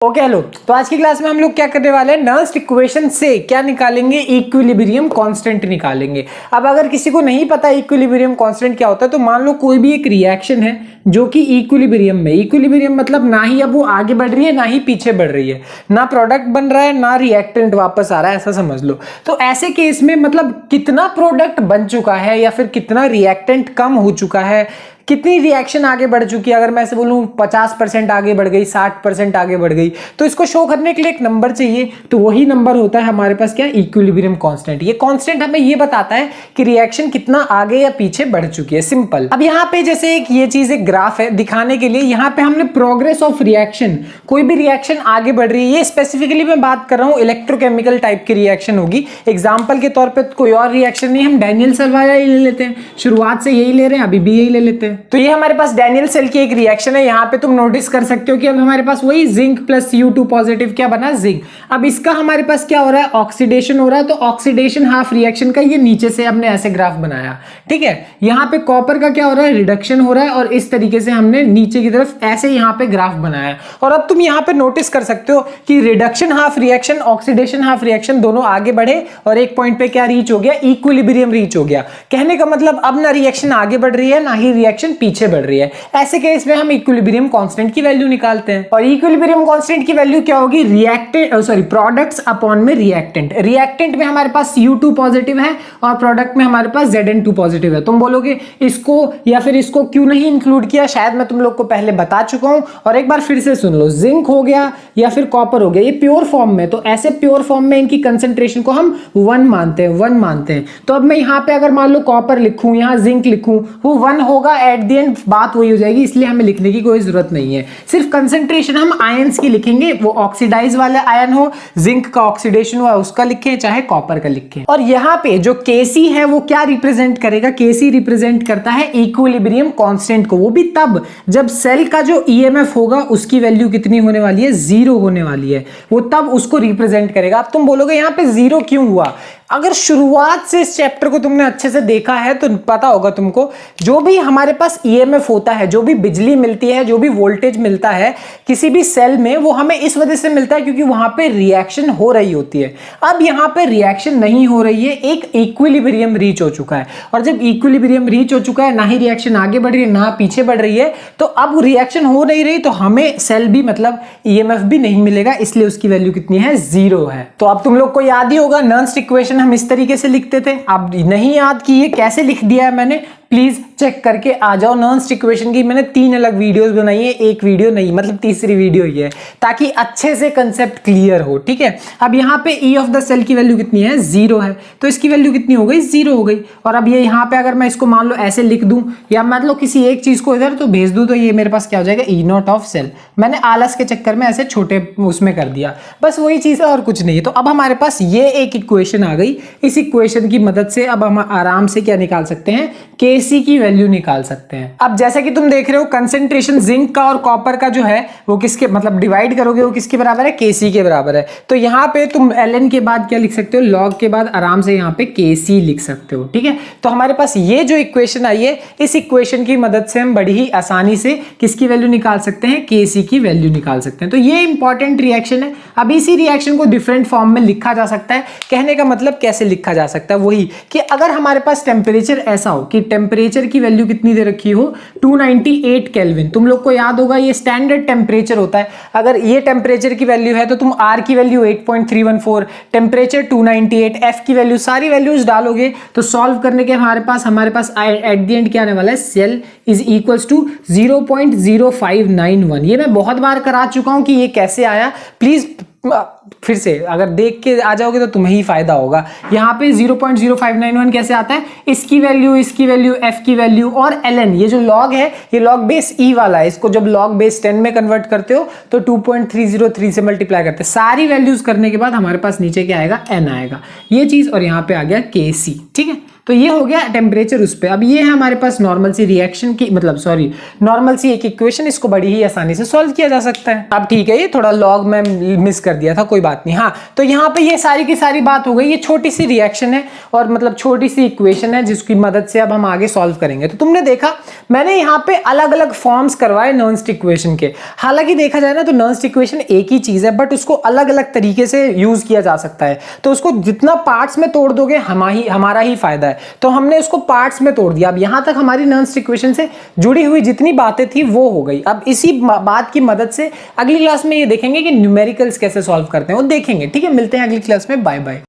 Okay hello, तो आज की क्लास में हम लोग क्या करने वाले हैं, नर्स्ट इक्वेशन से क्या निकालेंगे, इक्विलिब्रियम कांस्टेंट निकालेंगे। अब अगर किसी को नहीं पता इक्विलिब्रियम कांस्टेंट क्या होता है, तो मान लो कोई भी एक रिएक्शन है जो कि इक्विलिब्रियम में, इक्विलिब्रियम मतलब ना ही अब वो आगे बढ़ रही है ना ही पीछे बढ़ रही है, ना प्रोडक्ट बन रहा है ना रिएक्टेंट वापस आ रहा है, ऐसा समझ लो। तो ऐसे केस में मतलब कितना प्रोडक्ट बन चुका है या फिर कितना रिएक्टेंट कम हो चुका है, कितनी रिएक्शन आगे बढ़ चुकी है। अगर मैं ऐसे बोलूं 50% आगे बढ़ गई, 60% आगे बढ़ गई, तो इसको शो करने के लिए एक नंबर चाहिए, तो वही नंबर होता है हमारे पास क्या, इक्विलिब्रियम कांस्टेंट। ये कांस्टेंट हमें ये बताता है कि रिएक्शन कितना आगे या पीछे बढ़ चुकी है, सिंपल। अब यहाँ पे जैसे एक ये चीज एक ग्राफ है दिखाने के लिए, यहाँ पे हमने प्रोग्रेस ऑफ रिएक्शन, कोई भी रिएक्शन आगे बढ़ रही है, ये स्पेसिफिकली मैं बात कर रहा हूँ इलेक्ट्रोकेमिकल टाइप की रिएक्शन होगी। एग्जाम्पल के तौर पर कोई और रिएक्शन नहीं, हम डैनियल सेल वाला ही ले लेते हैं, शुरुआत से यही ले रहे हैं, अभी भी यही ले लेते हैं। तो ये हमारे पास डैनियल सेल की एक रिएक्शन है। यहाँ पे तुम नोटिस कर सकते हो कि अब हमारे पास वही जिंक प्लस Cu2 पॉजिटिव क्या बना, जिंक। अब इसका हमारे पास क्या हो रहा है, ऑक्सीडेशन हो रहा है, तो ऑक्सीडेशन हाफ रिएक्शन का ये नीचे से हमने ऐसे ग्राफ बनाया, ठीक है। यहाँ पे कॉपर का क्या हो रहा है, रिडक्शन हो रहा है, और इस तरीके से हमने नीचे की तरफ ऐसे यहाँ पे ग्राफ बनाया। और अब तुम यहाँ पे नोटिस कर सकते हो कि reduction half reaction, oxidation half reaction दोनों आगे बढ़े और एक पॉइंट पे क्या रीच हो गया, इक्विलिब्रियम रीच हो गया। कहने का मतलब अब ना रिएक्शन आगे बढ़ रही है ना ही रिएक्शन पीछे बढ़ रही है। ऐसे केस में हम इक्विलिब्रियम कांस्टेंट की वैल्यू निकालते हैं, और इक्विलिब्रियम कांस्टेंट की वैल्यू क्या होगी, प्रोडक्ट्स अपॉन में रिएक्टेंट। रिएक्टेंट में हमारे पास Cu2 पॉजिटिव है और प्रोडक्ट में हमारे पास Zn2 पॉजिटिव है। तुम बोलोगे इसको या फिर इसको क्यों नहीं इंक्लूड किया, शायद मैं तुम लोग को पहले बता चुका हूं, और एक बार फिर से सुन लो। जिंक हो गया या फिर कॉपर हो गया, ये प्योर फॉर्म में, तो ऐसे प्योर फॉर्म में इनकी कंसेंट्रेशन को हम 1 मानते हैं। तो अब मैं यहाँ पे अगर मान लो कॉपर लिखूं, यहाँ जिंक लिखूं, वो 1 होगा एट द एंड, बात वही हो जाएगी, इसलिए हमें लिखने की कोई जरूरत नहीं है। सिर्फ कंसंट्रेशन हम आयंस की लिखेंगे, वो ऑक्सीडाइज वाले आयन हो, जिंक का ऑक्सीडेशन हुआ उसका लिखें चाहे कॉपर का लिखें। और यहाँ पे जो Kc है वो क्या रिप्रेजेंट करेगा, Kc रिप्रेजेंट करता है इक्विलिब्रियम कांस्टेंट को, वो भी तब जब सेल का जो EMF होगा उसकी वैल्यू कितनी होने वाली है, 0 होने वाली है, वो तब उसको रिप्रेजेंट करेगा। अब तुम बोलोगे यहाँ पे 0 क्यों हुआ, अगर शुरुआत से इस चैप्टर को तुमने अच्छे से देखा है तो पता होगा तुमको, जो भी हमारे पास EMF होता है, जो भी बिजली मिलती है, जो भी वोल्टेज मिलता है किसी भी सेल में, वो हमें इस वजह से मिलता है क्योंकि वहां पे रिएक्शन हो रही होती है। अब यहाँ पे रिएक्शन नहीं हो रही है, एक इक्विलिब्रियम रीच हो चुका है, और जब इक्विलिब्रियम रीच हो चुका है, ना ही रिएक्शन आगे बढ़ रही है ना पीछे बढ़ रही है, तो अब रिएक्शन हो नहीं रही, तो हमें सेल भी मतलब EMF भी नहीं मिलेगा, इसलिए उसकी वैल्यू कितनी है, 0 है। तो अब तुम लोग को याद ही होगा नर्स्ट इक्वेशन हम इस तरीके से लिखते थे। अब नहीं याद कि ये कैसे लिख दिया है मैंने, प्लीज चेक करके आ जाओ। नर्स्ट इक्वेशन की मैंने 3 अलग वीडियोस बनाई है, एक वीडियो नहीं, मतलब तीसरी वीडियो ही है, ताकि अच्छे से कंसेप्ट क्लियर हो, ठीक है। अब यहाँ पे E ऑफ द सेल की वैल्यू कितनी है, 0 है, तो इसकी वैल्यू कितनी हो गई, 0 हो गई। और अब ये यहाँ पे अगर मैं इसको मान लो ऐसे लिख दूं, या मतलब किसी एक चीज को इधर तो भेज दूं, तो ये मेरे पास क्या हो जाएगा, E0 ऑफ सेल। मैंने आलस के चक्कर में ऐसे छोटे उसमें कर दिया, बस वही चीज है और कुछ नहीं है। तो अब हमारे पास ये एक इक्वेशन आ गई, इस इक्वेशन की मदद से अब हम आराम से क्या निकाल सकते हैं, Kc की वैल्यू निकाल सकते हैं। अब जैसा कि तुम देख रहे हो, कंसेंट्रेशन जिंक का और कॉपर का जो है वो किसके मतलब डिवाइड करोगे वो किसके बराबर है, Kc के बराबर है। तो यहाँ पे तुम ln के बाद क्या लिख सकते हो, log के बाद आराम से यहाँ पे Kc लिख सकते हो, ठीक है। तो हमारे पास ये जो इक्वेशन आई है, इस इक्वेशन की मदद से हम बड़ी ही आसानी से किसकी वैल्यू निकाल सकते हैं, Kc की वैल्यू निकाल सकते हैं। तो ये इंपॉर्टेंट रिएक्शन है। अब इसी रिएक्शन को डिफरेंट फॉर्म में लिखा जा सकता है। कहने का मतलब कैसे लिखा जा सकता है, वही कि अगर हमारे पास टेम्परेचर ऐसा हो कि टेम्परेचर की वैल्यू कितनी दे रखी हो, 298 केल्विन। तुम लोग को याद होगा ये स्टैंडर्ड टेम्परेचर होता है। अगर ये टेम्परेचर की वैल्यू है तो तुम R की वैल्यू 8.314, टेम्परेचर 298, F की वैल्यू, सारी वैल्यूज डालोगे तो सॉल्व करने के हमारे पास एट द एंड क्या आने वाला है, सेल इज इक्वल्स टू 0.0591। ये मैं बहुत बार करा चुका हूं कि ये कैसे आया, प्लीज फिर से अगर देख के आ जाओगे तो तुम्हें ही फायदा होगा। यहाँ पे 0.0591 कैसे आता है, इसकी वैल्यू, F की वैल्यू और ln, ये जो log है ये log बेस E वाला है, इसको जब log बेस 10 में कन्वर्ट करते हो तो 2.303 से मल्टीप्लाई करते हैं। सारी वैल्यूज करने के बाद हमारे पास नीचे क्या आएगा, n आएगा, ये चीज, और यहाँ पे आ गया Kc, ठीक है। तो ये हो गया टेम्परेचर उस पर। अब ये है हमारे पास नॉर्मल सी रिएक्शन की मतलब सॉरी नॉर्मल सी एक इक्वेशन, इसको बड़ी ही आसानी से सॉल्व किया जा सकता है। अब ठीक है, ये थोड़ा लॉग में मिस कर दिया था, कोई बात नहीं। हाँ, तो यहाँ पे ये सारी की सारी बात हो गई। ये छोटी सी रिएक्शन है और मतलब छोटी सी इक्वेशन है जिसकी मदद से अब हम आगे सॉल्व करेंगे। तो तुमने देखा मैंने यहाँ पे अलग अलग फॉर्म्स करवाए नॉन-स्टिक इक्वेशन के। हालांकि देखा जाए ना तो नॉन-स्टिक इक्वेशन एक ही चीज है, बट उसको अलग अलग तरीके से यूज किया जा सकता है। तो उसको जितना पार्ट्स में तोड़ दोगे हमारा ही फायदा है। तो हमने उसको पार्ट्स में तोड़ दिया। अब यहां तक हमारी नॉन-स्टिक इक्वेशन से जुड़ी हुई जितनी बातें थी वो हो गई। अब इसी बात की मदद से अगली क्लास में ये देखेंगे कि न्यूमेरिकल्स कैसे सॉल्व करते हैं, वो देखेंगे। ठीक है, मिलते हैं अगली क्लास में। Bye bye.